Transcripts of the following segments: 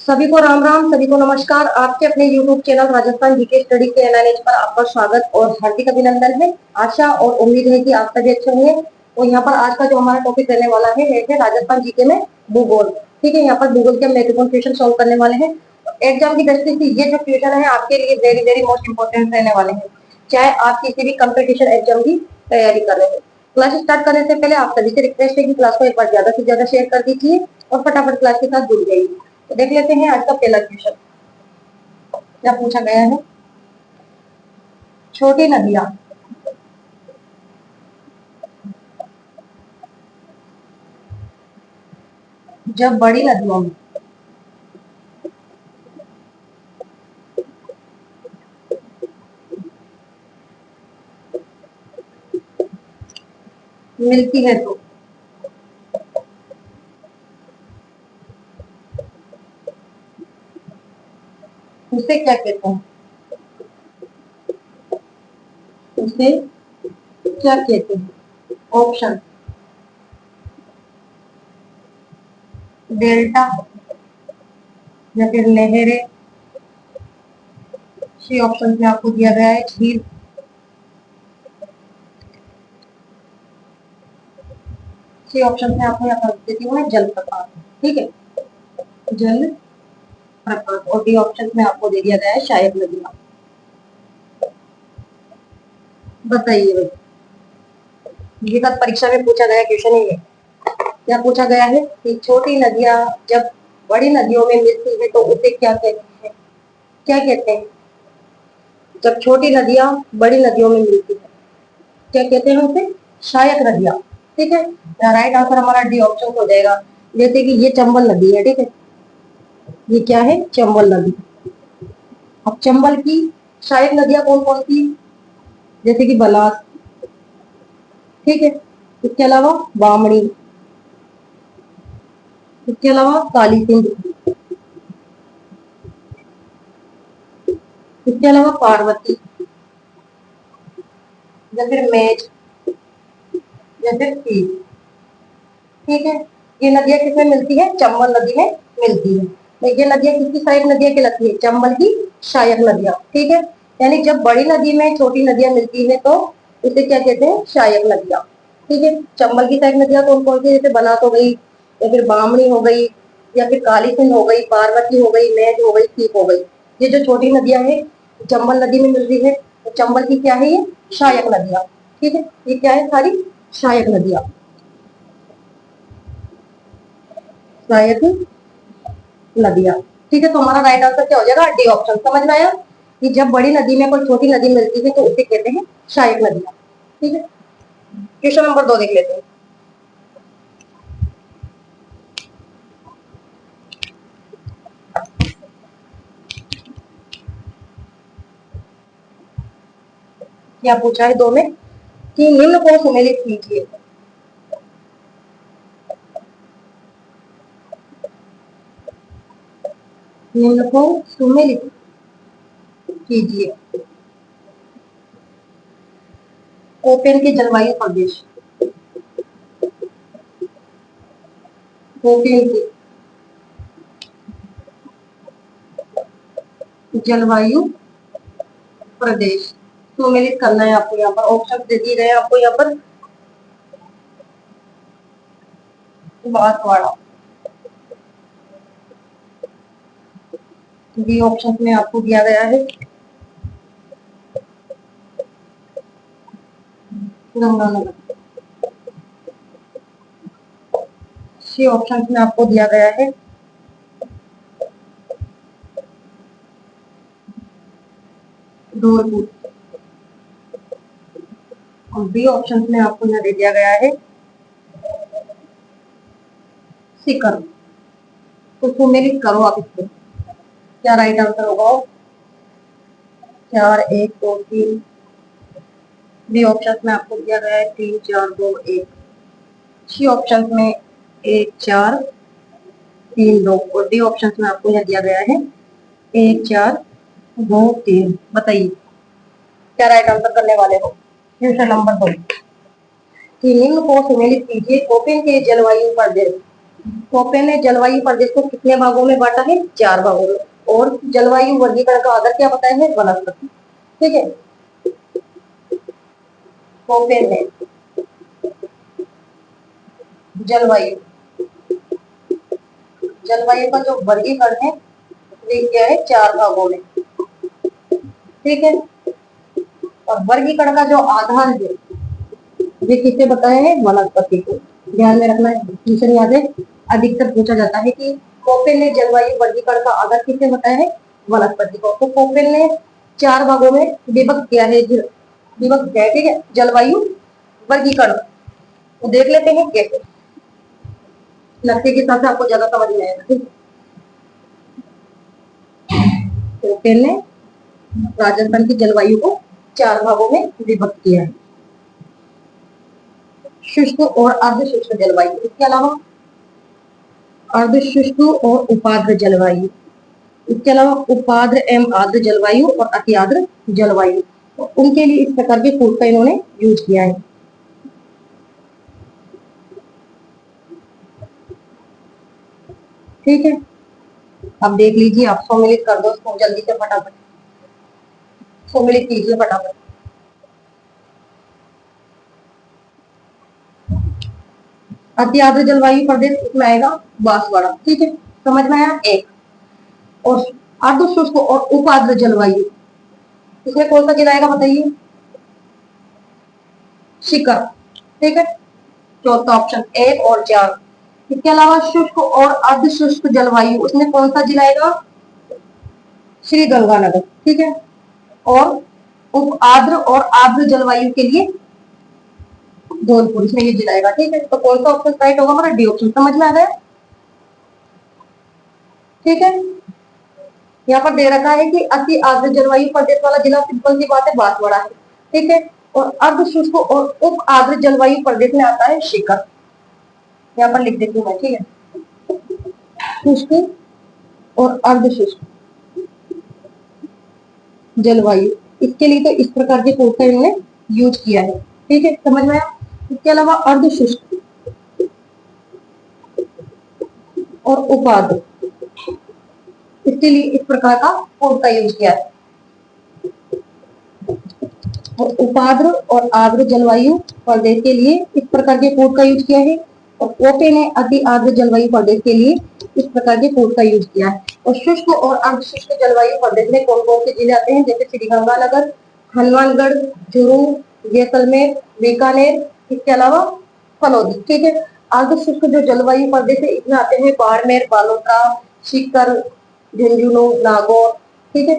सभी को राम राम, सभी को नमस्कार। आपके अपने YouTube channel Rajasthan GK study के एनालिस्ट पर आपका स्वागत और हार्दिक अभिनंदन है। आशा और उम्मीद है कि आप सभी अच्छे होंगे। और यहाँ पर आज का जो हमारा टॉपिक रहने वाला है राजस्थान जीके में भूगोल। ठीक है, यहाँ पर भूगोल के महत्वपूर्ण क्वेश्चन सॉल्व करने वाले हैं। एग्जाम की दृष्टि से ये जो क्वेश्चन है आपके लिए वेरी वेरी मोस्ट इंपोर्टेंट रहने वाले हैं, चाहे आप किसी भी कंपटीशन एग्जाम की तैयारी कर रहे हैं। क्लास स्टार्ट करने से पहले आप सभी से रिक्वेस्ट है कि क्लास को एक बार ज्यादा से ज्यादा शेयर कर दीजिए और फटाफट क्लास के साथ जुड़ जाइए। तो देख लेते हैं आज का पहला क्वेश्चन क्या पूछा गया है। छोटी नदियां जब बड़ी नदियों में मिलती है तो उसे क्या कहते हैं? उसे क्या कहते हैं? ऑप्शन डेल्टा या फिर लहरें। सी ऑप्शन में आपको दिया गया है झील। सी ऑप्शन में आपको यहाँ पर देती हूँ जलप्रपात। ठीक है, जल प्रपात। और डी ऑप्शन में आपको दे दिया गया है सहायक नदियां। बताइए भाई, ये कल परीक्षा में पूछा गया क्वेश्चन ही है। क्या पूछा गया है कि छोटी नदियां जब बड़ी नदियों में मिलती है तो उसे क्या कहते हैं? क्या कहते हैं जब छोटी नदियां बड़ी नदियों में मिलती है? क्या कहते हैं उसे? सहायक नदियां। ठीक है, राइट आंसर हमारा डी ऑप्शन हो जाएगा। जैसे कि ये चंबल नदी है, ठीक है, ये क्या है? चंबल नदी। अब चंबल की सहायक नदियां कौन कौन सी? जैसे कि बलास, ठीक है, इसके अलावा बामणी, इसके अलावा काली सिंध, इसके अलावा पार्वती या फिर मेज या फिर सीप। ठीक है, ये नदियां किसमें मिलती है? चंबल नदी में मिलती है। तो ये नदियां किसकी सहायक नदियां कहलाती है? चंबल की सहायक नदियां। ठीक है, यानी जब बड़ी नदी में छोटी नदियां मिलती है तो उसे क्या कहते हैं? सहायक नदियां। ठीक है, चंबल की सहायक नदियां कौन कौन सी? जैसे बनास हो गई या फिर बामणी हो गई या फिर काली सिंध हो गई, पार्वती हो गई, मेज हो गई, सीप हो गई। ये जो छोटी नदियां है चंबल नदी में मिल रही है, तो चंबल की क्या है? ये सहायक नदियां। ठीक है, ये क्या है? सारी सहायक नदियां, सहायक नदियां। ठीक है, तो हमारा राइट आंसर क्या हो जाएगा? D option. समझ में आया कि जब बड़ी नदी में कोई छोटी नदी मिलती है तो उसे कहते हैं सहायक नदियां। ठीक है, क्वेश्चन नंबर 2 देख लेते हैं। क्या पूछा है 2 में कि निम्न को सुमेलित कीजिए। निम्न को सुमेलित कीजिए। ओपेन के जलवायु प्रदेश, ओपेन के जलवायु प्रदेश सुमेलित करना है आपको। यहाँ पर ऑप्शन दे दिए गए आपको। यहाँ पर बांसवाड़ा, बी ऑप्शन में आपको दिया गया है गंगानगर, सी ऑप्शन में आपको दिया गया है धौलपुर, और बी ऑप्शन में आपको यहाँ दे दिया गया है सीकर। तो सुमेलित करो आप इसको, क्या राइट आंसर होगा? 4 1 2 3। बी ऑप्शन में आपको दिया गया है 3 4 2 1। सी ऑप्शन में 1 4 3 2, और डी ऑप्शन में आपको यह दिया गया है 1 4 2 3। बताइए क्या राइट आंसर करने वाले हो? क्वेश्चन नंबर 2 कि निम्न को सुमेलित कीजिए। ओपेन के जलवायु प्रदेश, पोपे ने जलवायु प्रदेश को कितने भागों में बांटा है? 4 भागों में। और जलवायु वर्गीकरण का आधार क्या बताया है? वनस्पति। ठीक है, पोपे ने जलवायु जलवायु का जो वर्गीकरण है वे क्या है? 4 भागों में। ठीक है, और वर्गीकरण का जो आधार है वे किससे बताया है? वनस्पति को। ध्यान में रखना है, ट्यूशन याद है, अधिकतर पूछा जाता है कि पोपेल ने जलवायु वर्गीकरण का आधार किससे बताया है? वनस्पति को। तो पोपेल ने 4 भागों में विभक्त किया है, ठीक है, जलवायु वर्गीकरण। तो देख लेते हैं कैसे, नक्शे के हिसाब से आपको ज्यादा समझ में आएगा। पोपेल ने राजस्थान की जलवायु को 4 भागों में विभक्त किया है। शुष्क और अर्ध शुष्क जलवायु, इसके अलावा अर्ध शुष्क और उपाद्र जलवायु, इसके अलावा उपाद्र एवं आर्द्र जलवायु और अति आर्द्र जलवायु, तो उनके लिए इस प्रकार के कोड का इन्होंने यूज किया है। ठीक है, अब देख लीजिए, आप सम्मिलित कर दो उसको जल्दी से, फटाफट सम्मिलित कीजिए फटाफट। अति आर्द्र जलवायु प्रदेश इसमें आएगा बांसवाड़ा। ठीक है, समझ में आया? एक। और अर्ध शुष्क और उपाद्र जलवायु, इसमें कौन सा जिला आएगा बताइए? शिकर। ठीक है, चौथा ऑप्शन 1 और 4। इसके अलावा शुष्क और अर्ध शुष्क जलवायु, उसमें कौन सा जिला आएगा? श्री गंगानगर। ठीक है, और उप आर्द्र और आर्द्र जलवायु के लिए धौलपुर, इसमें ये जिला आएगा। ठीक है, तो कौन सा ऑप्शन राइट होगा हमारा? D option. समझ में आ गया? ठीक है, यहाँ पर दे रखा है कि अति आर्द्र जलवायु प्रदेश वाला जिला सिंपल सी बात है बांसवाड़ा है। ठीक है, और अर्ध शुष्क और उप आर्द्र जलवायु प्रदेश में आता है शिकर। यहाँ पर लिख देती हूँ मैं। ठीक है, शुष्क और अर्ध शुष्क जलवायु, इसके लिए तो इस प्रकार के कोड का इन्होंने यूज किया है। ठीक है, समझ में आया? इसके अलावा अर्ध शुष्क और उपाद्र, इसके लिए इस प्रकार का कोड का यूज किया है। और उपाद्र और आर्द्र जलवायु प्रदेश के लिए इस प्रकार के कोड का यूज किया है। और पोपे ने अति आर्द्र जलवायु प्रदेश के लिए इस प्रकार के कोड का यूज किया है। और शुष्क और अर्ध शुष्क जलवायु प्रदेश में कौन कौन से जिले आते हैं? जैसे श्रीगंगानगर, हनुमानगढ़, चूरू, जैसलमेर, बीकानेर, इसके अलावा फलौदी। ठीक है, अर्ध शुष्क जो जलवायु प्रदेश है इसमें आते हैं बाड़मेर, बालोतरा, सीकर, झुंझुनू, नागौर। ठीक है,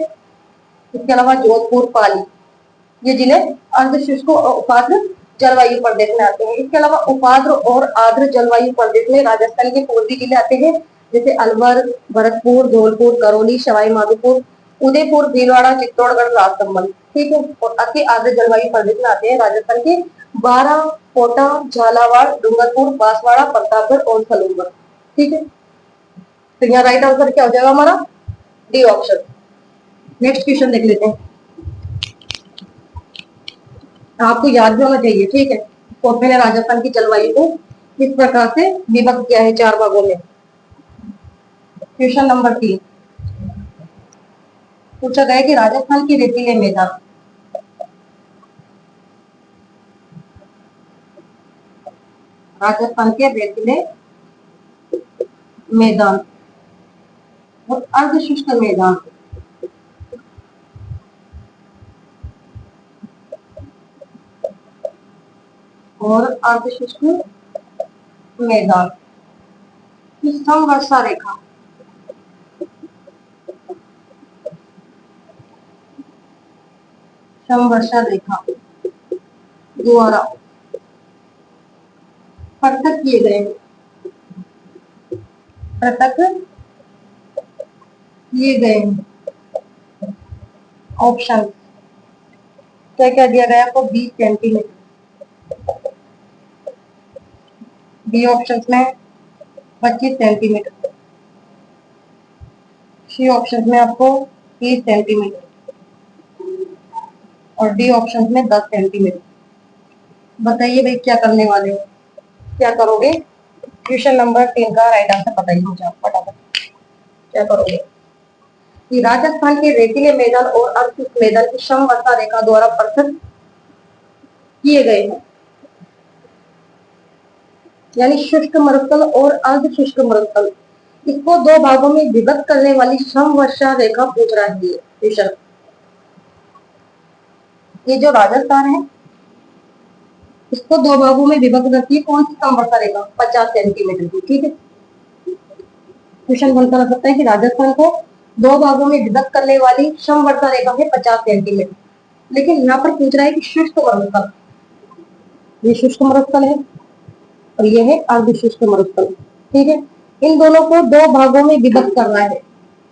इसके अलावा जोधपुर, पाली, ये जिले अर्ध शुष्क और उपाद्र जलवायु प्रदेश में आते हैं। इसके अलावा उपाद्र और आर्द्र जलवायु प्रदेश में राजस्थान के पूर्वी जिले आते हैं, जैसे अलवर, भरतपुर, धौलपुर, करौली, सवाई माधोपुर, उदयपुर, भीलवाड़ा, चित्तौड़गढ़, राजसमंद। ठीक है, और अति आर्द्र जलवायु प्रदेश में आते हैं राजस्थान के बारां, कोटा, झालावाड़, डूंगरपुर, बांसवाड़ा, प्रतापगढ़ और सलूंगढ़। ठीक है, तो यहाँ राइट आंसर क्या हो जाएगा हमारा? D option. नेक्स्ट क्वेश्चन देख लेते हैं, आपको याद भी होना चाहिए। ठीक है, पोपे ने राजस्थान की जलवायु को किस प्रकार से विभक्त किया है? 4 भागों में। क्वेश्चन नंबर 3 पूछा गया कि राजस्थान की रेतीले मैदान, राजस्थान के रेतीले मैदान और अर्ध शुष्क मैदान, और अर्ध शुष्क मैदान की समवर्षा रेखा द्वारा पृथक किए गए, ऑप्शन क्या क्या दिया गया आपको? 20 सेंटीमीटर, बी ऑप्शन में 25 सेंटीमीटर, सी ऑप्शन में आपको 30 सेंटीमीटर और डी ऑप्शन में 10 सेंटीमीटर। बताइए भाई क्या करने वाले हो, क्या करोगे? क्वेश्चन नंबर 3 का राइट आंसर बताइए मुझे आप फटाफट। क्या करोगे कि राजस्थान के रेतीले मैदान और अर्धशुष्क मैदान की समवर्षा रेखा द्वारा पृथक किए गए हैं, यानी शुष्क मरुस्थल और अर्ध शुष्क मरुस्थल, इसको दो भागों में विभक्त करने वाली समवर्षा रेखा पूछ रहा है ये क्वेश्चन। ये जो राजस्थान है इसको दो भागों में विभक्त करती है कौन सी समवर्षा रेखा? 50 सेंटीमीटर की। ठीक है, क्वेश्चन बनता रह सकता है कि राजस्थान को दो भागों में विभक्त करने वाली समवर्षा रेखा है 50 सेंटीमीटर, लेकिन यहाँ पर पूछ रहा है कि शुष्क मरुस्थल, ये शुष्क मरुस्थल है और ये है अर्ध शुष्क मरुस्थल। ठीक है, इन दोनों को दो भागों में विभक्त करना है,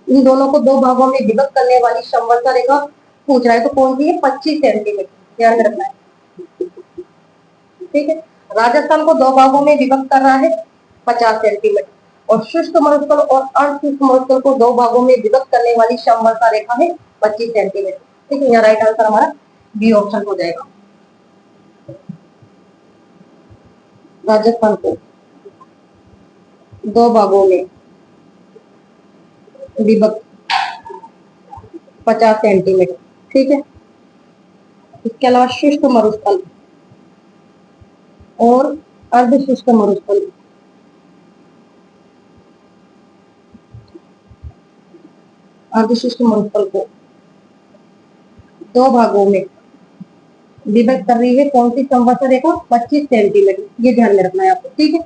इन दोनों को दो भागों में विभक्त करने वाली समवर्षा रेखा पूछ रहा है, तो कौन सी है? 25 सेंटीमीटर, ध्यान रखना है। ठीक है, राजस्थान को दो भागों में विभक्त कर रहा है 50 सेंटीमीटर, और शुष्क मरुस्थल और अर्ध शुष्क मरुस्थल को दो भागों में विभक्त करने वाली समवर्षा रेखा है 25 सेंटीमीटर। ठीक है, यहाँ राइट आंसर हमारा बी ऑप्शन हो जाएगा। राजस्थान को दो भागों में विभक्त 50 सेंटीमीटर। ठीक है, इसके अलावा शुष्क मरुस्थल और अर्ध शुष्क मरुस्थल, अर्ध शुष्क मरुस्थल को दो भागों में विभक्त कर रही है कौन सी समवर्षा रेखा? 25 सेंटीमीटर, ये ध्यान में रखना है आपको। ठीक है,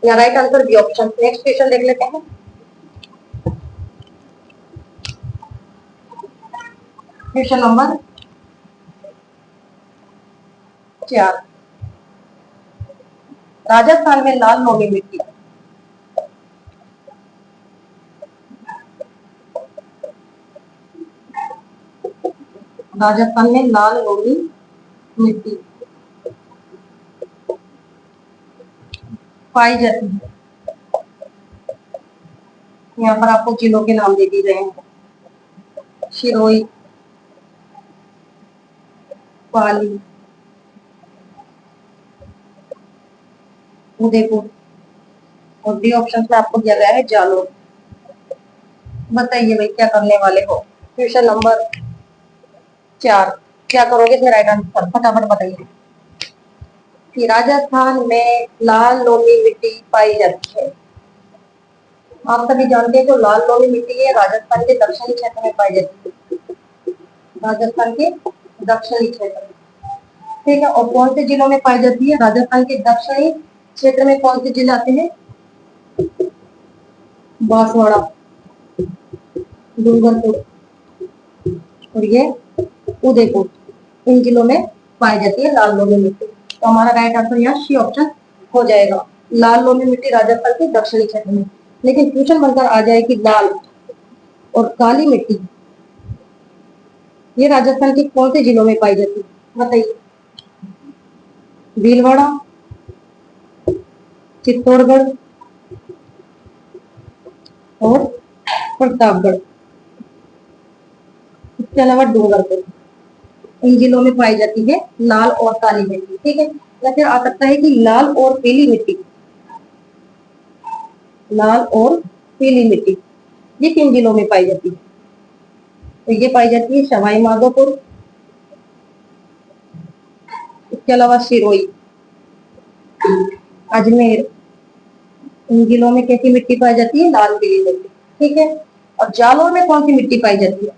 यहाँ right answer B option. Next question देख लेते हैं। क्वेश्चन नंबर 4, राजस्थान में लाल लोमी मिट्टी, राजस्थान में लाल लोमी मिट्टी पाई जाती है। यहाँ पर आपको जिलों के नाम दे दिए गए हैं, सिरोही, पाली, उदयपुर, और डी ऑप्शन में आपको दिया गया है जालोर। बताइए भाई क्या करने वाले हो? क्वेश्चन नंबर 4, क्या करोगे इसमें राइट आंसर फटाफट बताइए। कि राजस्थान में लाल लोमी मिट्टी पाई जाती है, आप सभी जानते हैं जो लाल लोमी मिट्टी है राजस्थान के दक्षिणी क्षेत्र में पाई जाती है, राजस्थान के दक्षिणी क्षेत्र में। ठीक है, और कौन से जिलों में पाई जाती है? राजस्थान के दक्षिणी क्षेत्र में कौन से जिले आते हैं? बांसवाड़ा, डूंगरपुर और ये उदयपुर, इन जिलों में पाई जाती है लाल लोमी मिट्टी। तो हमारा राइट आंसर यहाँ सी ऑप्शन हो जाएगा, लाल लोमी मिट्टी राजस्थान के दक्षिणी क्षेत्र में। लेकिन क्वेश्चन बनकर आ जाए कि लाल और काली मिट्टी ये राजस्थान के कौन से जिलों में पाई जाती है? बताइए। भीलवाड़ा, चित्तौड़गढ़ और प्रतापगढ़, इसके अलावा डूंगरपुर, इन जिलों में पाई जाती है लाल और काली मिट्टी। ठीक है, या फिर आ सकता है कि लाल और पीली मिट्टी, लाल और पीली मिट्टी ये किन जिलों में पाई जाती है? तो ये पाई जाती है सवाई माधोपुर, इसके अलावा सिरोही, अजमेर, इन जिलों में कैसी मिट्टी पाई जाती है? लाल पीली मिट्टी। ठीक है, और जालौर में कौन सी मिट्टी पाई जाती है?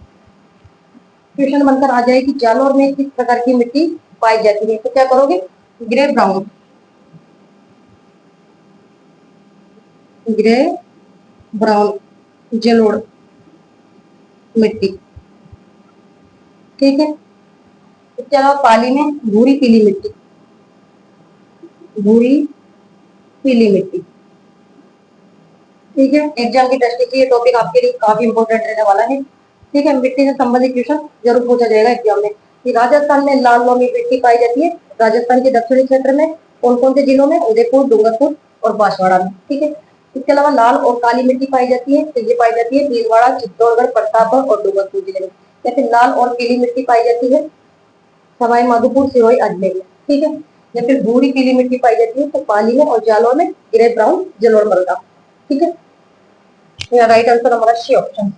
क्वेश्चन बनकर आ जाए कि जालौर में किस प्रकार की मिट्टी पाई जाती है? तो क्या करोगे? ग्रे ब्राउन, ग्रे ब्राउन जलोढ़ मिट्टी। ठीक है, इसके अलावा पाली में भूरी पीली मिट्टी, भूरी पीली मिट्टी। ठीक है, एग्जाम की दृष्टि से ये टॉपिक आपके लिए काफी इंपॉर्टेंट रहने वाला है। ठीक है, मिट्टी से संबंधित क्वेश्चन जरूर पूछा जाएगा एग्जाम में कि राजस्थान में लाल लोमी मिट्टी पाई जाती है राजस्थान के दक्षिणी क्षेत्र में कौन कौन से जिलों में? उदयपुर, डूंगरपुर और बांसवाड़ा में। ठीक है, इसके अलावा लाल और काली मिट्टी पाई जाती है, तो ये पाई जाती है भीलवाड़ा, चित्तौड़गढ़, प्रतापगढ़ और डूंगरपुर जिले में। या फिर लाल और पीली मिट्टी पाई जाती है सवाई माधोपुर, सिरोही, अजमेर में। ठीक है, या फिर भूरी पीली मिट्टी पाई जाती है तो पाली है, और जालौर में ग्रे ब्राउन जलोढ़ मृदा। ठीक है, यहाँ राइट आंसर हमारा सी ऑप्शन।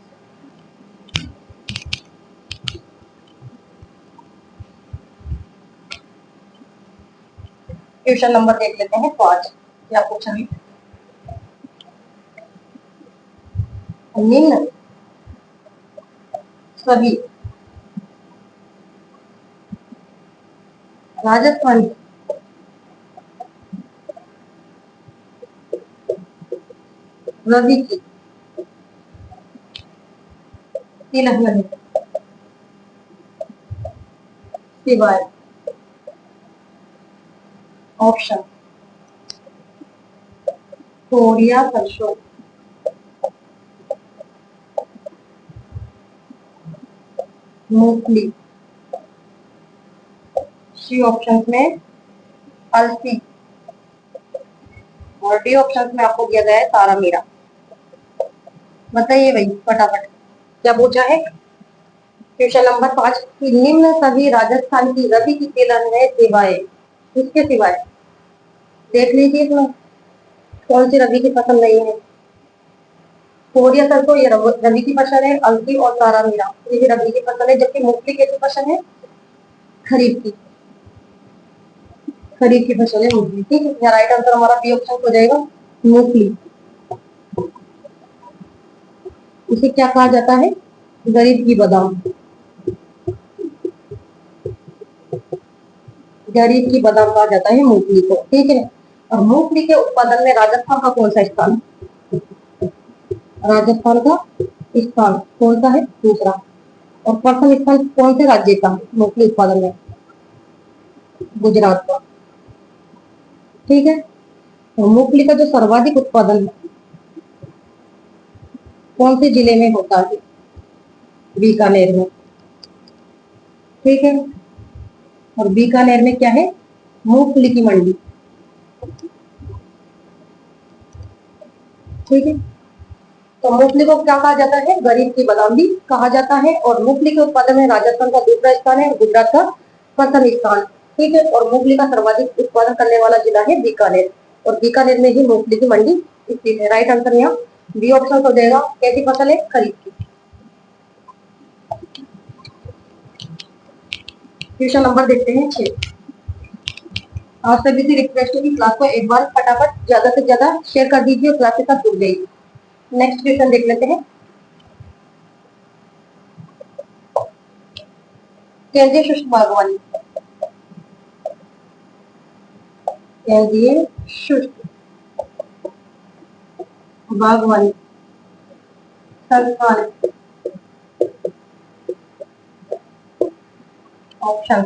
क्वेश्चन नंबर देख लेते हैं 5। क्या पूछा है, निम्न सभी राजस्थान रवि की तिलक नदी सिवाय ऑप्शन कोरिया सरसों, मूंगफली, सी ऑप्शन में अलसी, और डी ऑप्शन में आपको दिया गया है तारा मीरा। बताइए भाई फटाफट क्या पूछा है। क्वेश्चन नंबर 5, निम्न सभी राजस्थान की रवि की तिलहन है सिवाय, किसके सिवाय, देख लीजिए इसमें कौन सी रवि की फसल नहीं है। कोरिया सरसों ये रवि की फसल है, अलसी और तारा मीरा ये भी रवि की फसल है, जबकि मूंगफली कैसी फसल है, खरीफ की, खरीफ की फसल है मूंगफली। ठीक है, यहाँ राइट आंसर हमारा बी ऑप्शन हो जाएगा, मूंगफली। इसे क्या कहा जाता है, गरीब की बादाम, गरीब की बादाम कहा जाता है मूंगफली को। ठीक है, और मूंगफली के उत्पादन में राजस्थान का कौन सा स्थान, राजस्थान का स्थान कौन सा है, दूसरा, और प्रथम स्थान कौन से राज्य का मूंगफली उत्पादन में, गुजरात का। ठीक है, तो मूंगफली का जो सर्वाधिक उत्पादन है कौन से जिले में होता है, बीकानेर में। ठीक है, और बीकानेर में क्या है, मूंगफली की मंडी। ठीक है, तो मूंगफली को क्या कहा जाता है, गरीब की बादाम भी कहा जाता है, और मूंगफली के उत्पादन में राजस्थान का दूसरा स्थान है, गुजरात का प्रथम स्थान। ठीक है, और मूंगफली का सर्वाधिक उत्पादन करने वाला जिला है बीकानेर, और बीकानेर में ही मूंगफली की मंडी स्थित है। राइट आंसर यहाँ बी ऑप्शन हो जाएगा। कैसी फसल है, खरीफ की। क्वेश्चन नंबर देखते हैं 6। आप सभी से रिक्वेस्ट है कि क्लास को एक बार फटाफट ज्यादा से ज्यादा शेयर कर दीजिए और क्लास के साथ जुड़ जाइए। नेक्स्ट क्वेश्चन देख लेते हैं। केंद्रीय शुष्क बागवानी, केंद्रीय शुष्क बागवानी संस्थान, option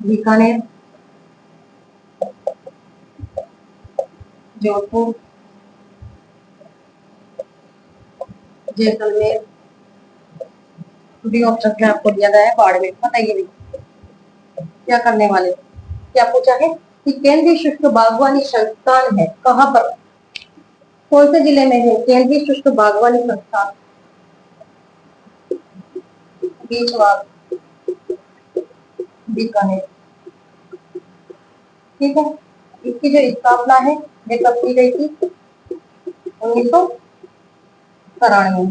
Bikaner, Jodhpur, Jaisalmer, D option में आपको दिया गया है बाड़मेर। बताइए भी क्या करने वाले, क्या पूछा है कि केंद्रीय शुष्क बागवानी संस्थान है कहाँ पर, कौन से जिले में है केंद्रीय शुष्क बागवानी संस्थान, बीचवाल, बीकानेर। ठीक है, इसकी जो स्थापना है ये कब की गई थी, 1993।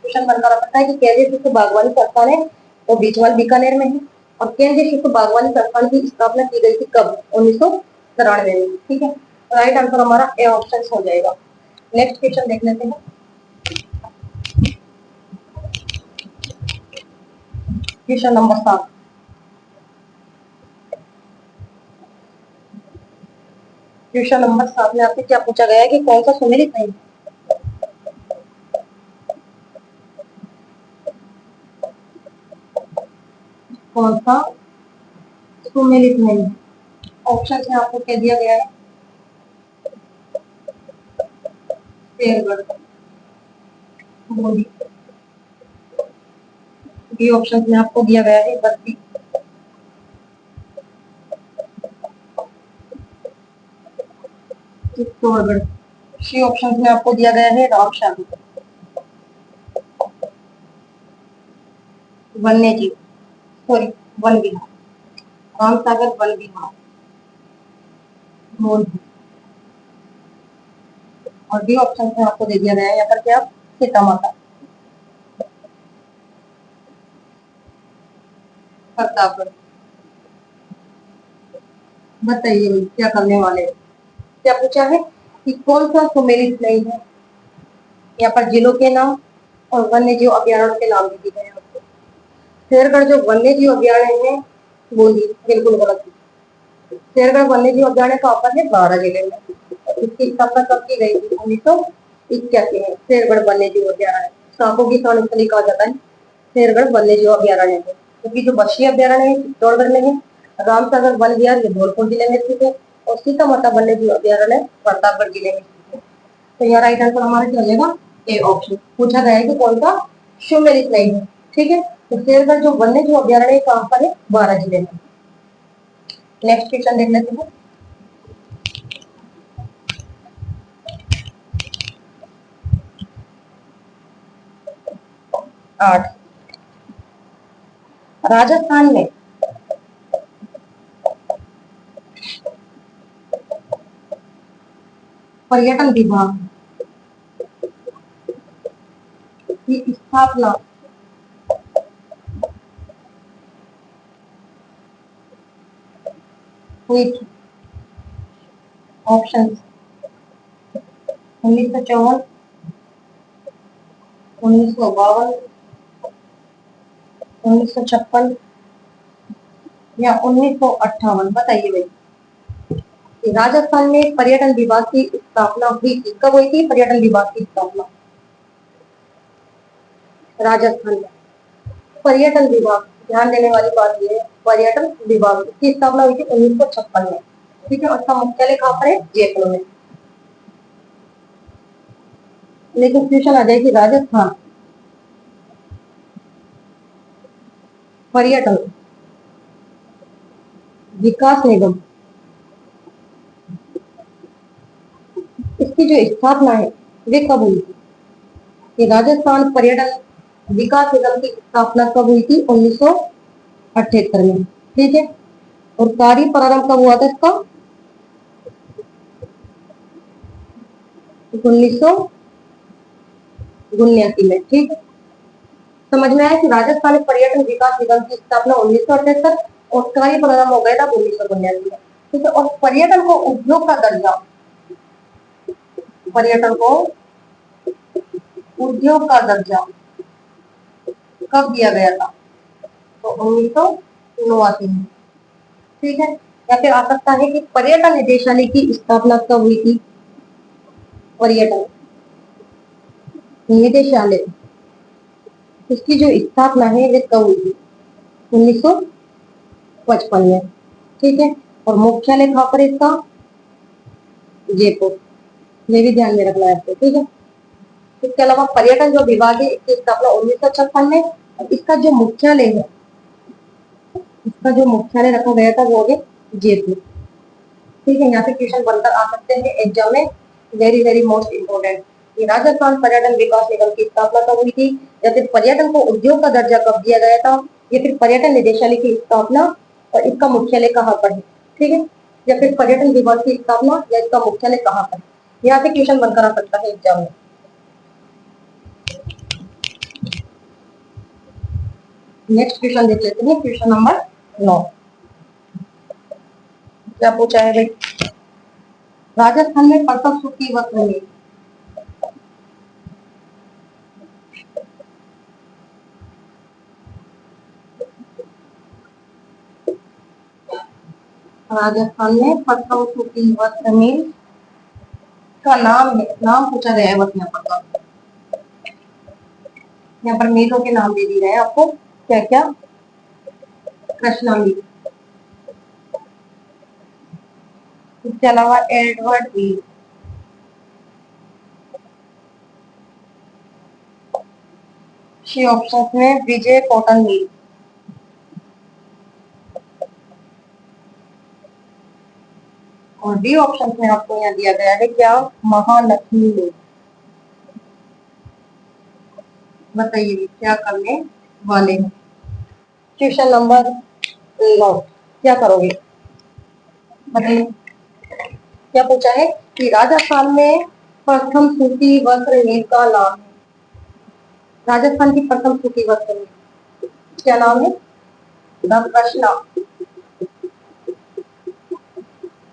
क्वेश्चन बनकर रखता है कि केंद्रीय शुष्क बागवानी संस्थान है वो बीचवाल बीकानेर में है, और केंद्रीय शुष्क बागवानी संस्थान की स्थापना की गई थी कब, 1993 में। ठीक है, राइट आंसर हमारा ए ऑप्शन हो जाएगा। नेक्स्ट क्वेश्चन देख लेते हैं। Question number 7। क्वेश्चन नंबर 7 में आपसे क्या पूछा गया है कि कौन सा सुमेलित नहीं, कौन सा सुमेलित नहीं। ऑप्शन में आपको क्या दिया गया है, शेरगढ़, बोली, बी ऑप्शन में आपको दिया गया है बस्ती, चित्तौड़गढ़, सी ऑप्शन में आपको दिया गया है रामशाही, वन्य जीव। सॉरी, वन विहार, रामसागर वन विहार मोरबी। और डी ऑप्शन में आपको दे दिया गया है यहाँ पर क्या, सीता माता प्रतापगढ़। बताइए क्या करने वाले हैं? क्या पूछा है कि कौन सा सुमेलित नहीं है। यहाँ पर जिलों के नाम और वन्य जीव अभ्यारण्य के नाम दिए गए हैं आपको। शेरगढ़ जो वन्य जीव अभ्यारण्य है वो बिल्कुल गलत है। शेरगढ़ वन्य जीव अभ्यारण्य कहाँ पर है, 12 जिले में। इसकी स्थापना कब की गई थी, 1981 में। शेरगढ़ वन्य जीव अभ्यारण्य सांपों की स्थली कहा जाता है शेरगढ़ वन्य जीव अभ्यारण्य को, क्योंकि जो बशी अभ्यारण्य है चित्तौड़गढ़ में है, रामसागर वन विहार ये धौलपुर जिले में स्थित है, और सीता माता वन्य जीव अभ्यारण्य प्रतापगढ़ जिले में स्थित है। तो यहाँ राइट आंसर हमारा क्या हो जाएगा, ए ऑप्शन। पूछा गया है कि कौन सा सुमेलित नहीं है, ठीक है। तो शेरगढ़ जो वन्य जीव अभ्यारण्य कहाँ पर है, 12 जिले में। नेक्स्ट क्वेश्चन देख लेते हैं। 8, राजस्थान में पर्यटन विभाग की स्थापना हुई थी। ऑप्शन 1954, 1952, 1956 या 1958। बताइए भाई, राजस्थान में पर्यटन विभाग की स्थापना हुई थी, कब हुई थी पर्यटन विभाग की स्थापना। राजस्थान में पर्यटन विभाग, ध्यान देने वाली बात यह है, पर्यटन विभाग की स्थापना हुई थी 1956 में, ठीक है। और उसका मुख्यालय कहाँ पर है, जयपुर में। लेकिन क्वेश्चन आ जाए कि राजस्थान पर्यटन विकास निगम, इसकी जो स्थापना है वे कब हुई थी। कि राजस्थान पर्यटन विकास निगम की स्थापना कब हुई थी, 1978 में, ठीक है। और कार्य प्रारंभ कब हुआ था इसका, 1979 में, ठीक है। समझ में आया कि राजस्थान पर्यटन विकास निगम की स्थापना 1978 और कार्य प्रारंभ हो गया था 1979 में, ठीक है। और पर्यटन को उद्योग का दर्जा, पर्यटन को उद्योग का दर्जा कब दिया गया था, तो 1989 में, ठीक है। या फिर आ सकता है कि पर्यटन निदेशालय की स्थापना कब हुई थी, पर्यटन निदेशालय इसकी जो स्थापना है वे कब हुई थी, 1955 में, ठीक है। और मुख्यालय कहाँ पर इसका, जयपुर, ये भी ध्यान में रखना है आपको, ठीक है। इसके अलावा पर्यटन जो विभाग है इसकी स्थापना 1956 में, और इसका जो मुख्यालय है, इसका जो मुख्यालय रखा गया था वो है जयपुर, ठीक है। यहाँ से क्वेश्चन बनकर आ सकते हैं एग्जाम में, वेरी वेरी मोस्ट इंपोर्टेंट। ये राजस्थान पर्यटन विकास निगम की स्थापना कब हुई थी, या फिर पर्यटन को उद्योग का दर्जा कब दिया गया था, या फिर पर्यटन निदेशालय की स्थापना और इसका मुख्यालय कहाँ पर है, ठीक है। या फिर पर्यटन विभाग की स्थापना या इसका मुख्यालय कहाँ पर है, यहाँ से क्वेश्चन बनकर आ सकता है एग्जाम में। नेक्स्ट क्वेश्चन देख लेते हैं, क्वेश्चन नंबर 9। क्या पूछा है भाई, राजस्थान में प्रथम सूती वस्त्र मिल, राजस्थान में प्रथम सूती वस्त्र मिल का नाम है, नाम पूछा गया है बस यहाँ पर। यहाँ पर मिलों के नाम दे दिए गए हैं आपको, क्या क्या, कृष्णा मिल, इसके अलावा एडवर्ड मिल, सी ऑप्शन में विजय कॉटन मिल, और डी ऑप्शन में आपको यहाँ दिया गया है क्या, महालक्ष्मी मिल। बताइए क्या करने वाले हैं। क्वेश्चन नंबर 9, क्या करोगे बताइए। क्या पूछा है कि राजस्थान में प्रथम सूती वस्त्र मिल का नाम है। राजस्थान की प्रथम सूती वस्त्र मिल क्या नाम है? The Krishna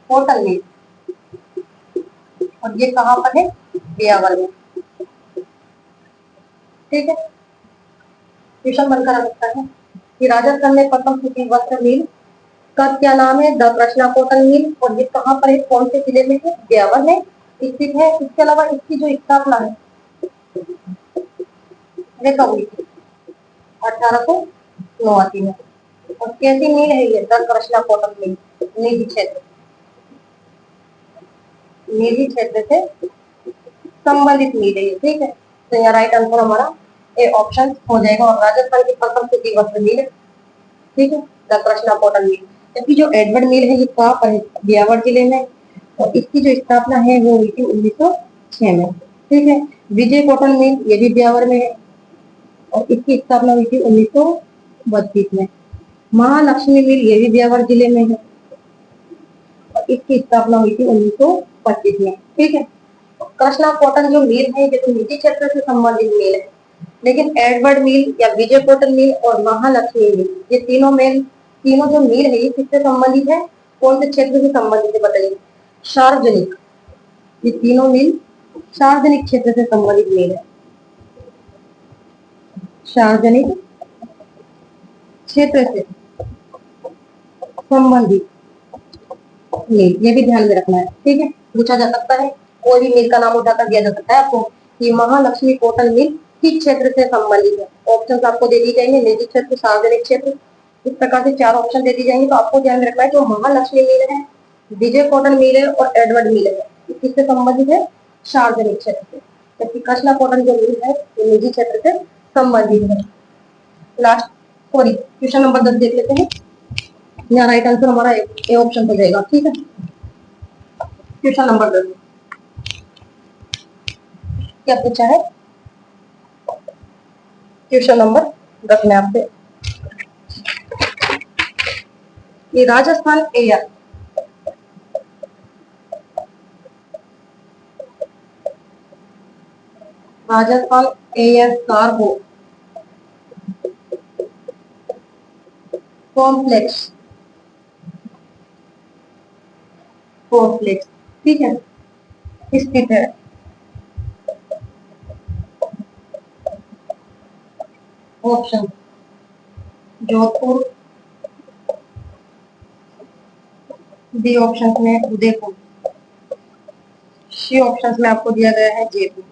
cotton mill. और ये कहाँ पर है? ब्यावर में। ठीक है, क्वेश्चन बनकर आ सकता है कि राजस्थान में प्रथम सूती वस्त्र मिल का क्या नाम है? The Krishna cotton mill. और ये कहाँ पर है? कौन से जिले में है? ब्यावर में स्थित है। इसके अलावा इसकी जो स्थापना है ये कब हुई थी? 1889 में। और कैसी मिल है ये? The Krishna cotton mill. निजी क्षेत्र से संबंधित मिल है ये। ठीक है, तो यहाँ राइट आंसर हमारा ए ऑप्शन हो जाएगा। और राजस्थान की प्रथम सूती वस्त्र मिल, ठीक है, द कृष्णा कॉटन मिल। क्योंकि जो एडवर्ड मिल है ये कहाँ पर है? ब्यावर जिले में। और इसकी जो स्थापना है वो हुई थी 1906 में। ठीक है, विजय कॉटन मिल ये भी ब्यावर में है और इसकी स्थापना हुई थी 1932 में। महालक्ष्मी मिल ये भी ब्यावर जिले में है और इसकी स्थापना हुई थी 1925 में। ठीक है, कृष्णा कॉटन जो मिल है ये तो निजी क्षेत्र से संबंधित मिल है, लेकिन एडवर्ड मिल या विजय कॉटन मिल और महालक्ष्मी मिल ये तीनों जो मिल है ये किससे संबंधित है? कौन से क्षेत्र से संबंधित है बताइए? सार्वजनिक। ये तीनों मिल सार्वजनिक क्षेत्र से संबंधित मिल है। सार्वजनिक क्षेत्र से संबंधित मिल, ये भी ध्यान में रखना है। ठीक है, पूछा जा सकता है, कोई भी मिल का नाम उठाकर दिया जा सकता है आपको कि महालक्ष्मी कॉटन मिल किस क्षेत्र से संबंधित है। ऑप्शन आपको दे दी जाएंगे, निजी क्षेत्र, सार्वजनिक क्षेत्र, इस प्रकार से 4 ऑप्शन दे दी जाएंगे। तो आपको ध्यान में रखना है जो महालक्ष्मी मिल है, विजय कॉटन मिल है और एडवर्ड मिल है किससे संबंधित है? सार्वजनिक क्षेत्र से। जबकि कृष्णा कॉटन जो मिल है वो निजी क्षेत्र से संबंधित है। लास्ट सॉरी क्वेश्चन नंबर 10 देख लेते हैं। यहाँ राइट आंसर हमारा ए ऑप्शन हो जाएगा। ठीक है, क्वेश्चन नंबर 10 क्या पूछा है? क्वेश्चन नंबर 10 में आपसे ये राजस्थान एयर कार्गो कॉम्प्लेक्स ठीक है स्थित है। ऑप्शन जोधपुर, बी ऑप्शन में उदयपुर, सी ऑप्शन में आपको दिया गया है जयपुर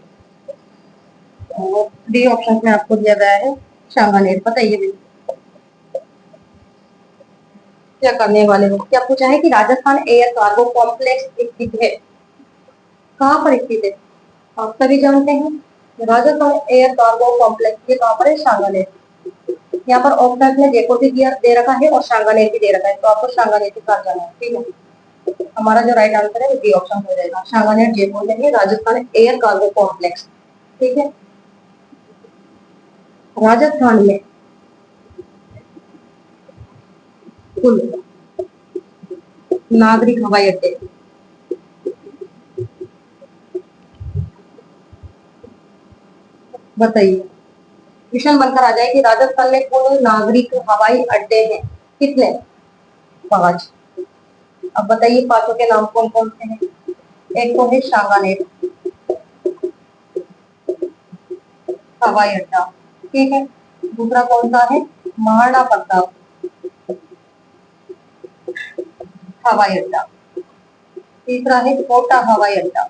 और डी ऑप्शन में आपको दिया गया है सांगानेर। बताइए भी क्या करने वाले हो। क्या पूछा है कि राजस्थान एयर कार्गो कॉम्प्लेक्स स्थित है, कहाँ पर स्थित है? आप सभी जानते हैं राजस्थान एयर कार्गो कॉम्प्लेक्स ये कहाँ पर है? सांगानेर। यहाँ पर ऑप्शन में जयपुर भी दे रखा है और सांगानेर भी दे रखा है, तो आपको सांगानेर के साथ जाना है। ठीक है, हमारा जो राइट आंसर है वो बी ऑप्शन हो जाएगा। सांगानेर जयपुर में है राजस्थान एयर कार्गो कॉम्प्लेक्स। ठीक है, राजस्थान में कुल नागरिक हवाई अड्डे बताइए। क्वेश्चन बनकर आ जाए कि राजस्थान में कुल नागरिक हवाई अड्डे हैं कितने? 5। अब बताइए पांचों के नाम कौन कौन से हैं? एक तो है सांगानेर हवाई अड्डा, ठीक है। दूसरा कौन सा है? महाराणा प्रताप हवाई अड्डा। तीसरा है कोटा हवाई अड्डा।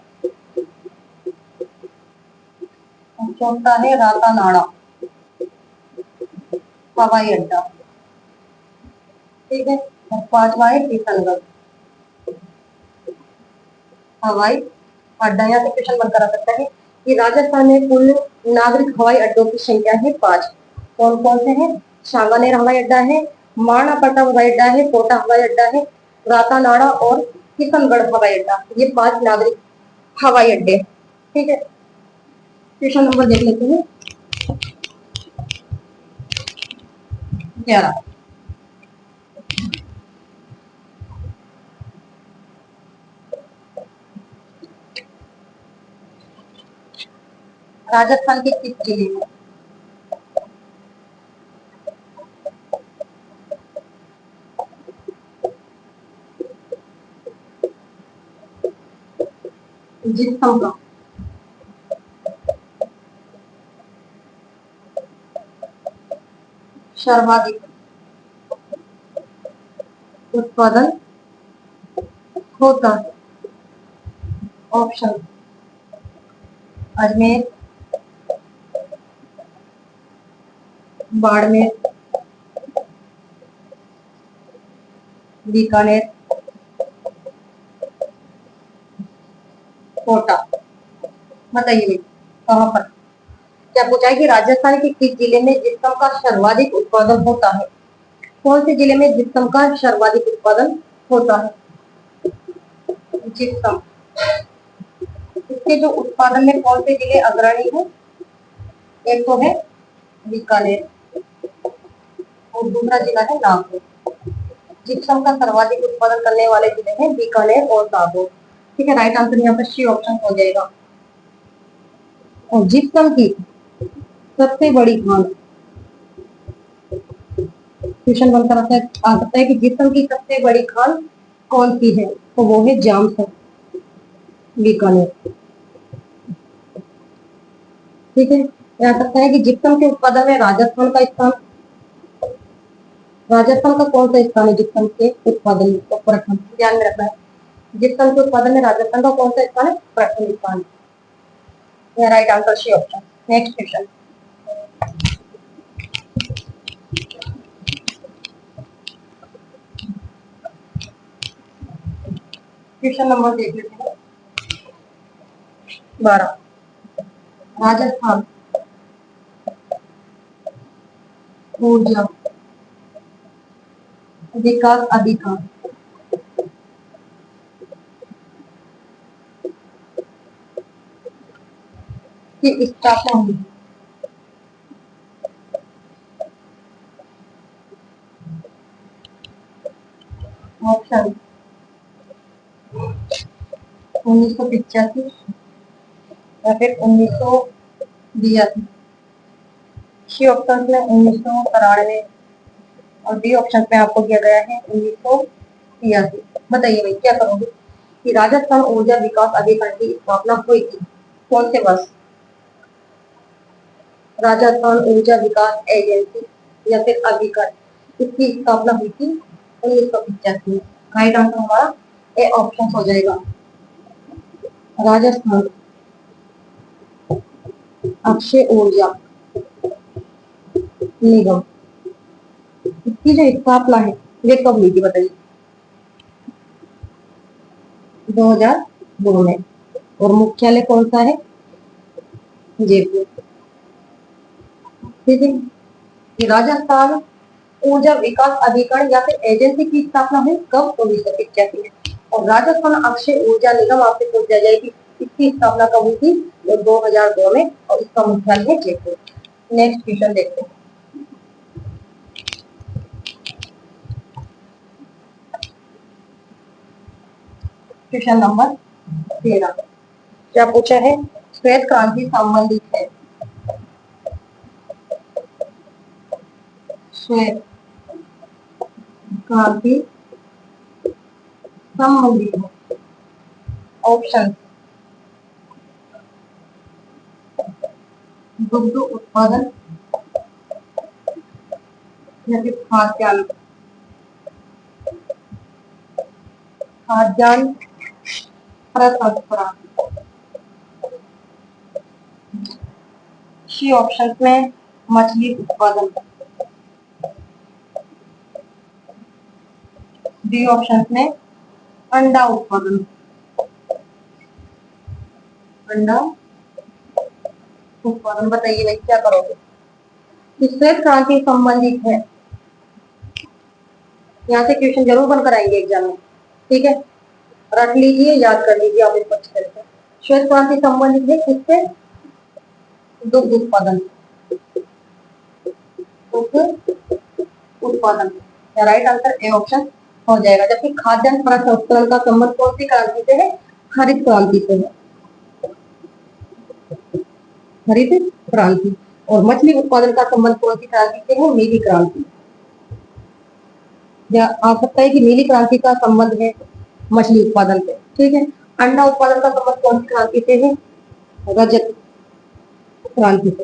चौथा है रातानाड़ा हवाई अड्डा, ठीक है। और पांचवा है किशनगढ़ हवाई अड्डा। यहाँ से क्वेश्चन बनकर आ सकता है कि राजस्थान में कुल नागरिक हवाई अड्डों की संख्या है 5। कौन कौन से हैं? सांगानेर हवाई अड्डा है, महाराणा प्रताप हवाई अड्डा है, कोटा हवाई अड्डा है, रातानाड़ा और किशनगढ़ हवाई अड्डा। ये 5 नागरिक हवाई अड्डे, ठीक है। क्वेश्चन नंबर देख लेते हैं 11। राजस्थान के किस जिले में? जिप्सम का सर्वाधिक उत्पादन होता है? ऑप्शन अजमेर, बाड़मेर, बीकानेर, कोटा। बताइए भाई कहाँ पर? क्या पूछा है कि राजस्थान के किस जिले में जिप्सम का सर्वाधिक उत्पादन होता है? कौन से जिले में जिप्सम का सर्वाधिक उत्पादन होता है? जिप्सम, इसके जो उत्पादन में कौन से जिले अग्रणी है? एक तो है बीकानेर और दूसरा जिला है नागौर। जिप्सम का सर्वाधिक उत्पादन करने वाले जिले हैं बीकानेर और नागौर। ठीक है, राइट आंसर यहाँ पर सी ऑप्शन हो जाएगा। और जिप्सम की सबसे बड़ी खान, क्वेश्चन बनकर आ सकता है कि जिप्सम की सबसे बड़ी खान कौन सी है? तो वो है जामसर, बीकानेर। ठीक है, आ सकता है कि जिप्सम के उत्पादन में राजस्थान का स्थान, राजस्थान का कौन सा स्थान है जिप्सम के उत्पादन में? तो प्रथम, ध्यान में रखना है। जिप्सम के उत्पादन में राजस्थान का कौन सा स्थान है? प्रथम स्थान। यह right answer C option. Next question, question number देख लेते हैं 12। राजस्थान ऊर्जा विकास अधिकार की स्थापना हुई? ऑप्शन 1985 या फिर 1982। सी ऑप्शन में 1993 और डी ऑप्शन में आपको दिया गया है 1983। बताइए भाई क्या करोगे कि राजस्थान ऊर्जा विकास अधिकार की स्थापना हुई थी कौन से वर्ष? राजस्थान ऊर्जा विकास एजेंसी या फिर अधिकार, इसकी स्थापना हुई थी 1985 में। राइट आंसर हमारा ए ऑप्शन हो जाएगा। राजस्थान अक्षय ऊर्जा निगम, इसकी जो स्थापना है वे कब हुई थी बताइए? 2002 में। और मुख्यालय कौन सा है? जयपुर। ठीक है, कि राजस्थान ऊर्जा विकास अधिकरण या फिर एजेंसी की स्थापना हुई कब? 1985 में। और राजस्थान अक्षय ऊर्जा निगम आपसे पूछ दिया जाए कि इसकी स्थापना कब हुई थी? तो 2002 में और इसका मुख्यालय है जयपुर। नेक्स्ट क्वेश्चन देखते हैं, क्वेश्चन नंबर 13। क्या पूछा है? श्वेत क्रांति संबंधित है। श्वेत क्रांति संबंधित है। ऑप्शन दुग्ध उत्पादन या फिर खाद्यान्न, खाद्यान्न प्रसंस्करण। सी ऑप्शन में मछली उत्पादन, डी ऑप्शन में अंडा उत्पादन, अंडा उत्पादन। बताइए भाई क्या करोगे? श्वेत क्रांति संबंधित है, यहाँ से क्वेश्चन जरूर बनकर आएंगे एग्जाम में। ठीक है, रख लीजिए, याद कर लीजिए आप इसको अच्छे से। श्वेत क्रांति संबंधित है किससे? दुग्ध उत्पादन, दुग्ध उत्पादन। राइट आंसर ए ऑप्शन हो जाएगा। जबकि खाद्यान्न प्रसंस्करण का संबंध कौन सी क्रांति से है? हरित क्रांति से है। हरित क्रांति। और मछली उत्पादन का संबंध कौन सी क्रांति से है? नीली क्रांति। या आ सकता है कि नीली क्रांति का संबंध है मछली उत्पादन से। ठीक है। अंडा उत्पादन का संबंध कौन सी क्रांति से है? रजत क्रांति से।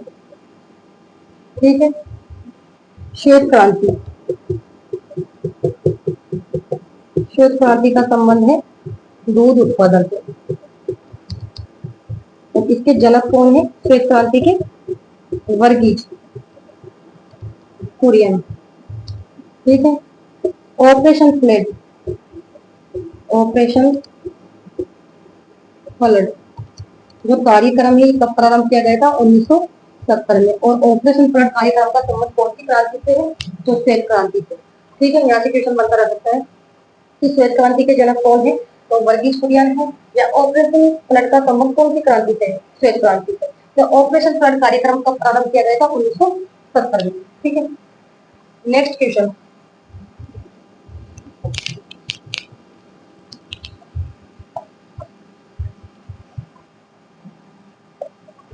ठीक है। श्वेत क्रांति। श्वेत क्रांति का संबंध है दूध उत्पादन से। तो इसके जनक कौन है श्वेत क्रांति के? वर्गीज कुरियन। ठीक है। Operation flood. ऑपरेशन फ्लड जो कार्यक्रम है कब प्रारंभ किया गया था? 1970 में। और ऑपरेशन फ्लड कार्यक्रम का संबंध कौन सी क्रांति से है? तो श्वेत क्रांति से। ठीक है। यहाँ से क्वेश्चन बनता रह सकता है कि श्वेत क्रांति के जनक कौन है? तो वर्गीज कुरियन है। या ऑपरेशन फ्लड का संबंध कौन सी क्रांति से है? श्वेत क्रांति से। तो ऑपरेशन फ्लड कार्यक्रम कब प्रारंभ किया गया था? 1970 में। ठीक है। Next question.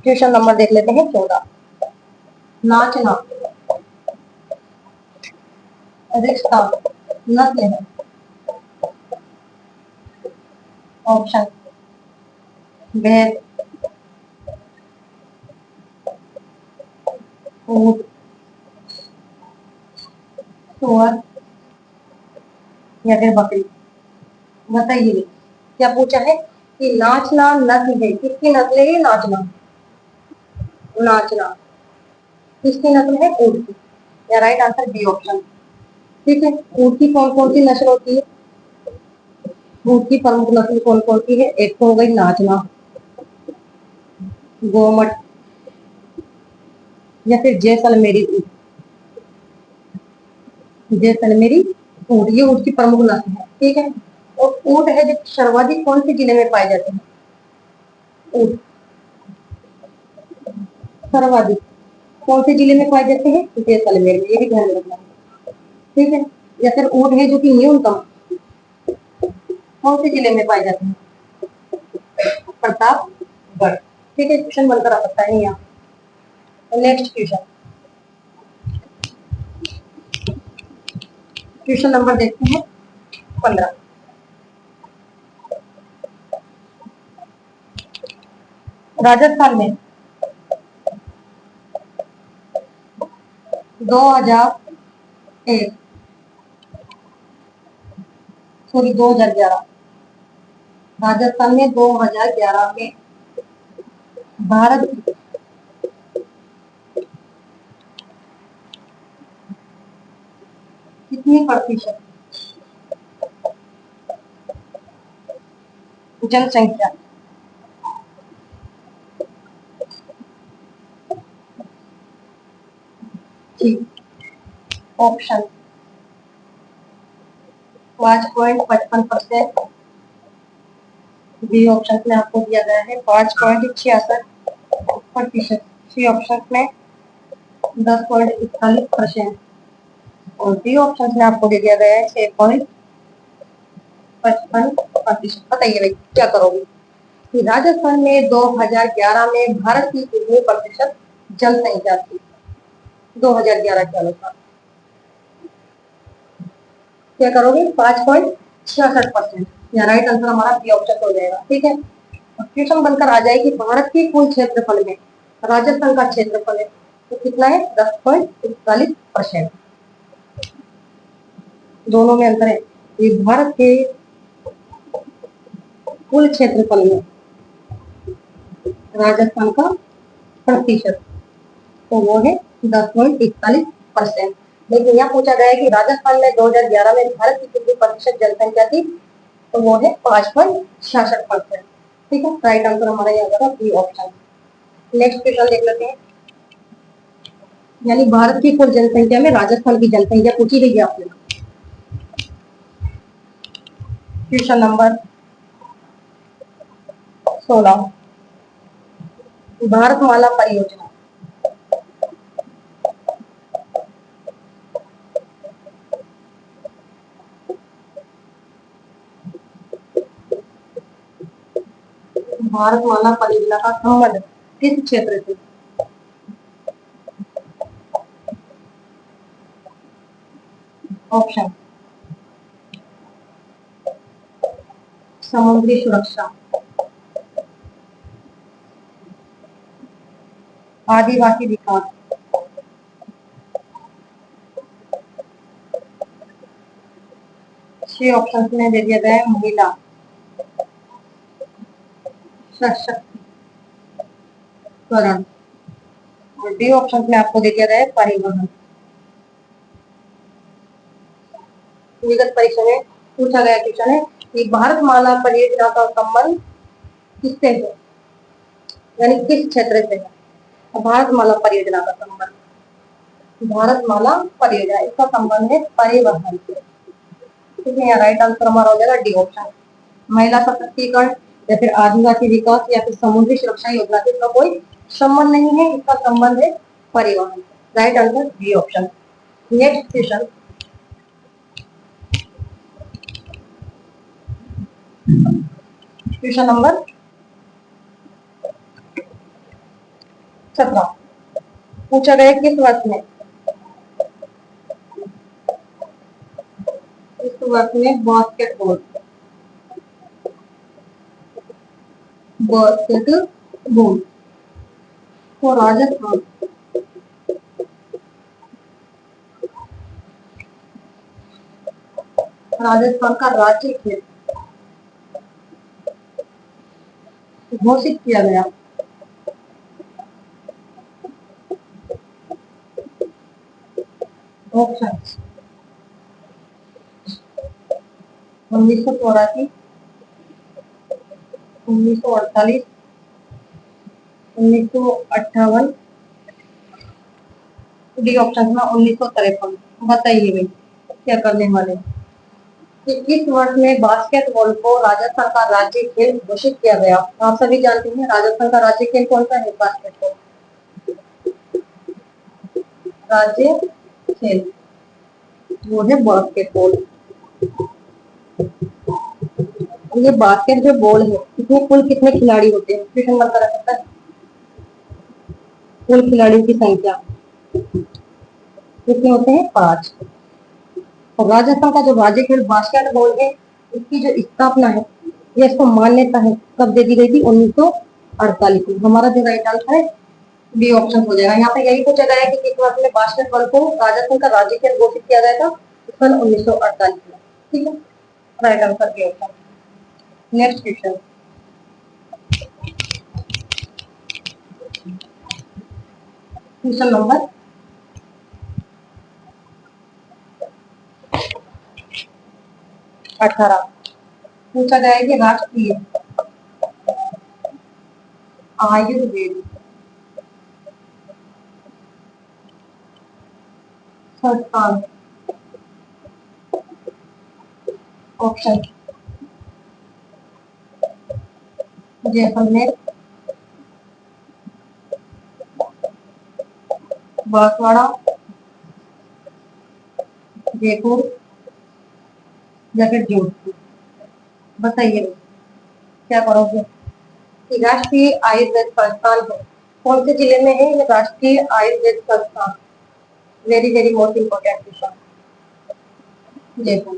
क्वेश्चन नंबर देख लेते हैं 14। नाचना रिश्ता नस्ल है। ऑप्शन भैंस, ऊंट, सुअर या फिर बकरी। बताइए क्या पूछा है कि नाचना नस्ल है। किसकी नस्ल है ये नाचना? नाचना किसकी नस्ल है? ऊंट की। या राइट आंसर बी ऑप्शन। ठीक है। ऊंट की कौन कौन सी नस्ल होती है? ऊंट की प्रमुख नस्ल कौन कौन सी है? एक तो हो गई नाचना, गोमट या फिर जैसलमेरी ऊंट। जैसलमेरी ऊंट ये ऊंट की प्रमुख नस्ल है। ठीक है। और ऊंट है जो सर्वाधिक कौन से जिले में पाए जाते हैं? ऊंट सर्वाधिक कौन से जिले में पाए जाते हैं? जैसलमेर में। ये भी ध्यान रखना है। ठीक है। या फिर ऊंट है जो कि न्यूनतम कौन से जिले में पाए जाते हैं? प्रतापगढ़। ठीक है। क्वेश्चन बनकर आ सकता है यहाँ। Next question. क्वेश्चन नंबर देखते हैं 15। राजस्थान में 2001 सॉरी 2011 राजस्थान में 2011 में भारत की कितनी प्रतिशत जनसंख्या थी? ऑप्शन 5.55%। बी ऑप्शन में आपको दिया गया है 5.66%। सी ऑप्शन में 10.41%। और डी ऑप्शन में आपको दे दिया गया है 6.55%। बताइए भाई क्या करोगे कि राजस्थान में 2011 में भारत की कितनी प्रतिशत जनसंख्या थी? 2011 के अनुसार क्या करोगे? 5.66%। या राइट आंसर हमारा बी ऑप्शन हो जाएगा। ठीक है। क्वेश्चन बनकर आ जाए कि भारत के कुल क्षेत्रफल में राजस्थान का क्षेत्रफल है तो कितना है? 10.41%। दोनों में अंतर है। ये भारत के कुल क्षेत्रफल में राजस्थान का प्रतिशत तो वो है 10.41%। लेकिन यहाँ पूछा गया है कि राजस्थान में 2011 में भारत की कितनी प्रतिशत जनसंख्या थी? तो वो है 5.66%। ठीक है। राइट आंसर हमारा यहाँ होगा बी ऑप्शन। नेक्स्ट क्वेश्चन देख लेते हैं। यानी भारत की कुल जनसंख्या में राजस्थान की जनसंख्या पूछी गई है आपने। Question number 16। भारतमाला परियोजना भारतमाला परियोजना का संबंध किस क्षेत्र से? ऑप्शन समुद्री सुरक्षा, आदिवासी विकास, छह ऑप्शन में दे दिया गया है महिला सशक्तिकरण, और डी ऑप्शन में आपको दे दिया गया है परिवहन। विगत परीक्षा में पूछा गया क्वेश्चन है कि भारतमाला परियोजना का संबंध किससे है, यानी किस क्षेत्र से है। भारतमाला परियोजना का संबंध, भारतमाला परियोजना इसका संबंध है परिवहन से। ठीक है, राइट आंसर हमारा हो जाएगा डी ऑप्शन, महिला सशक्तिकरण या फिर आदिवासी विकास या फिर समुद्री सुरक्षा योजना से इसका कोई संबंध नहीं है, इसका संबंध है परिवहन। Right answer D option. Next question, question number 17 पूछा गया किस वर्ष में, इस वर्ष में बास्केटबॉल बास्केटबॉल तो राजस्थान, राजस्थान का राज्य खेल घोषित किया गया। ऑप्शन 1984, 1948, 1958, डी ऑप्शन में 1953। बताइए भाई क्या करने वाले कि किस वर्ष में बास्केटबॉल को राजस्थान का राज्य खेल घोषित किया गया। आप सभी जानते हैं राजस्थान का राज्य खेल कौन सा है, बास्केटबॉल राज्य खेल वो है बास्केटबॉल। ये बास्केट जो बॉल है इसमें कुल कितने खिलाड़ी होते हैं, क्वेश्चन बनता रहता है। कुल खिलाड़ियों की संख्या कितने होते हैं, 5। और राजस्थान का जो राज्य खेल बास्केटबॉल है इसकी जो स्थापना है या इसको मान्यता है कब दे दी गई थी, 1948 में। हमारा जो राइट आंसर है बी ऑप्शन हो जाएगा। यहाँ पे यही पूछा गया है कि किस वर्ष में बास्केटबॉल को राजस्थान का राज्य खेल घोषित किया गया था, सन 1948 में। ठीक है, right answer B option. Next question, question number 18 पूछा गया है कि राष्ट्रीय आयुर्वेद संस्थान, ऑप्शन जैसलमेर, बांसवाड़ा, जयपुर या फिर जोधपुर। बताइए क्या करोगे कि राष्ट्रीय आयुर्वेद संस्थान है कौन से जिले में है, ये राष्ट्रीय आयुर्वेद संस्थान, very very most important question, Jaipur.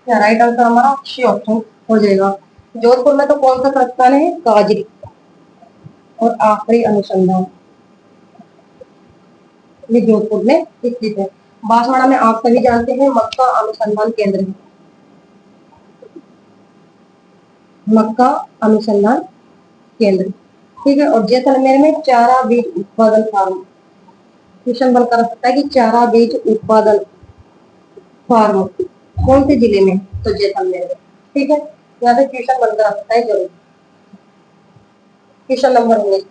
Right answer हमारा सी ऑप्शन हो जाएगा। जोधपुर में तो कौन सा संस्थान है, काजरी और आखिरी अनुसंधान, ये जोधपुर में स्थित है। बांसवाड़ा में आप सभी जानते हैं मक्का अनुसंधान केंद्र है, मक्का अनुसंधान केंद्र। ठीक है, और जैसलमेर में चारा बीज उत्पादन फार्म, क्वेश्चन बनकर सकता है कि चारा बीज उत्पादन फार्म कौन से जिले में, तो जैसलमेर में। ठीक है, यहाँ पे क्वेश्चन बनकर आ सकता है जरूर। क्वेश्चन नंबर 19,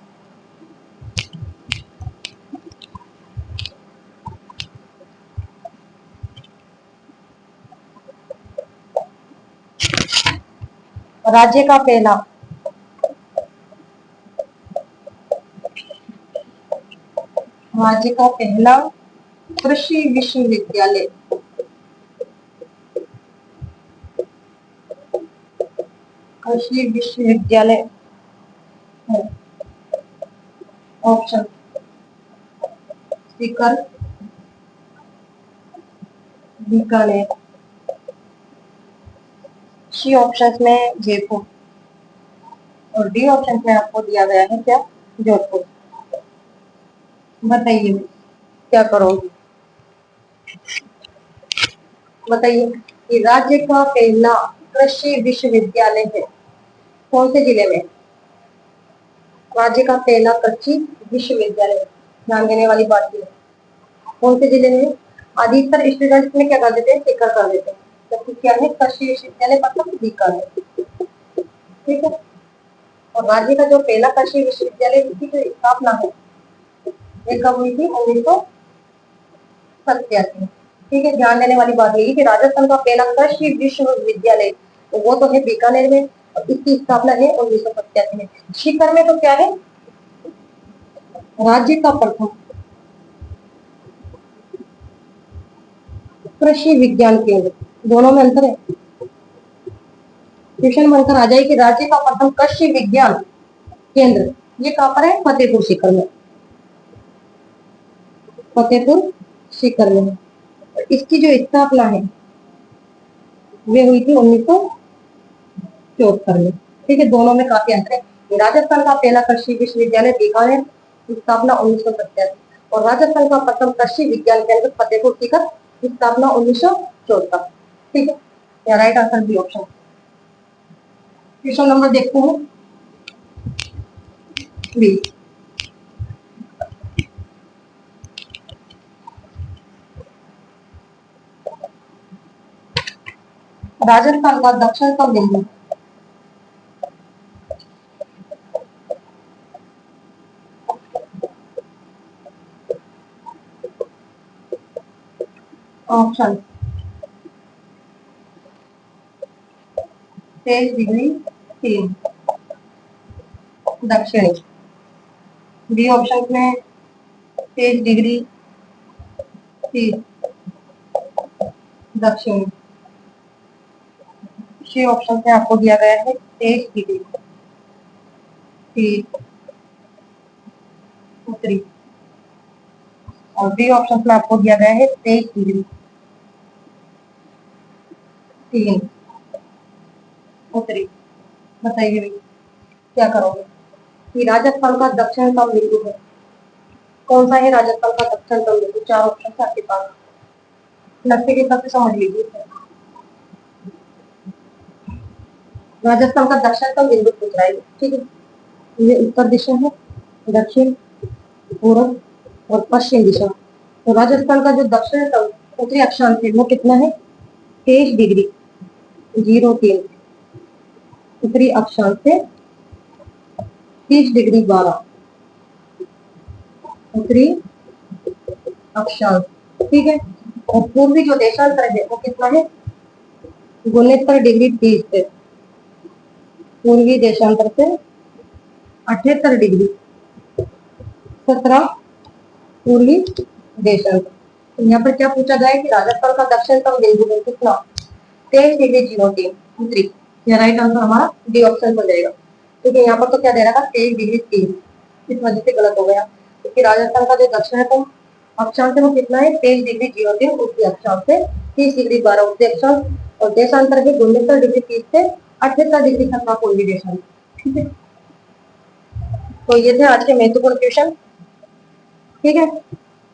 राज्य का पहला राज्य का पहला कृषि विश्वविद्यालय, कृषि विश्वविद्यालय है। Option Sikar, Bikaner. C option में जयपुर और डी ऑप्शन में आपको दिया गया है क्या, जोधपुर। बताइए क्या करोगे, बताइए। कि राज्य का पहला कृषि विश्वविद्यालय है कौन से जिले में, राज्य का पहला कृषि विश्वविद्यालय, ध्यान देने वाली बात है कौन से जिले में। अधिकतर स्टूडेंट्स में क्या कर देते हैं, टिकर कर देते हैं, जबकि क्या है कृषि विश्वविद्यालय मतलब बीकानेर, ठीक है। और राज्य का जो पहला कृषि विश्वविद्यालय की जो स्थापना है ये कब हुई थी, 1987। ठीक है, ध्यान देने वाली बात यही कि राजस्थान का पहला कृषि विश्वविद्यालय तो वो तो है बीकानेर में और इसकी स्थापना है 1987 में। शिखर में तो क्या है, राज्य का प्रथम कृषि विज्ञान केंद्र, दोनों में अंतर है। क्वेश्चन बनकर आ जाए कि राज्य का प्रथम कृषि विज्ञान केंद्र ये कहां पर है, फतेहपुर सीकर में, फतेहपुर सीकर में। और इसकी जो स्थापना है वे हुई थी 1974 में। ठीक है, दोनों में काफी अंतर है। राजस्थान का पहला कृषि विश्वविद्यालय बीकानेर, स्थापना 1987 और राजस्थान का प्रथम कृषि विज्ञान केंद्र फतेहपुर सीकर, स्थापना 1974। ठीक है, या right answer B option. Question number देखते हैं बी। राजस्थान का दक्षिणतम बिंदु, ऑप्शन 23°3 दक्षिणी, बी ऑप्शन में 23°30 दक्षिणी, सी ऑप्शन में आपको दिया गया है 23°30 उत्तरी और बी ऑप्शन में आपको दिया गया है 23°3 उत्तरी। बताइए भाई क्या करोगे। कि राजस्थान का दक्षिणतम बिंदु है कौन सा है, राजस्थान का दक्षिणतम बिंदु, चार ऑप्शन है आपके पास, लगते के हिसाब से समझ लीजिए। राजस्थान का दक्षिणतम बिंदु पूछ रहा है, ठीक है। ये उत्तर दिशा है, दक्षिण, पूर्व और पश्चिम दिशा। तो राजस्थान का जो दक्षिणतम उत्तरी अक्षांश है वो कितना है, 23°03 उत्तरी अक्षांश से 30°12 उत्तरी अक्षांश, ठीक है। और पूर्वी जो देशांतर है वो कितना है, 69°30 से पूर्वी देशांतर से 78°17 पूर्वी देशांतर। तो यहाँ पर क्या पूछा गया है कि राजस्थान का दक्षिणतम बिंदु है कितना, 23°03 उत्तरी। यह राइट आंसर हमारा डी ऑप्शन हो जाएगा, क्योंकि यहाँ पर तो क्या दे रहा था 23°3, इस वजह से गलत हो गया। क्योंकि राजस्थान का जो दक्षिणतम अक्षांश है वो कितना है, 23°03 उत्तरी अक्षांश से 30°12 उत्तरी अक्षांश और देशांतर है 69°30 से 78°17 पूर्वी देशांतर, ठीक है। तो ये थे आज के महत्वपूर्ण क्वेश्चन, ठीक है।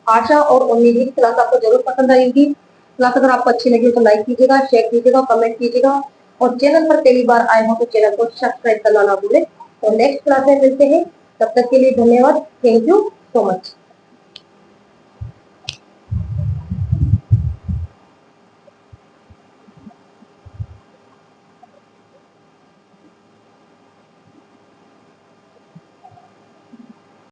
आशा और उम्मीद है क्लास आपको जरूर पसंद आएगी। क्लास अगर आपको अच्छी लगी हो तो लाइक कीजिएगा, शेयर कीजिएगा, कमेंट कीजिएगा और चैनल पर पहली बार आए हो तो चैनल को सब्सक्राइब करना ना भूलें। तो नेक्स्ट क्लास में मिलते हैं, तब तक के लिए धन्यवाद, थैंक यू सो मच।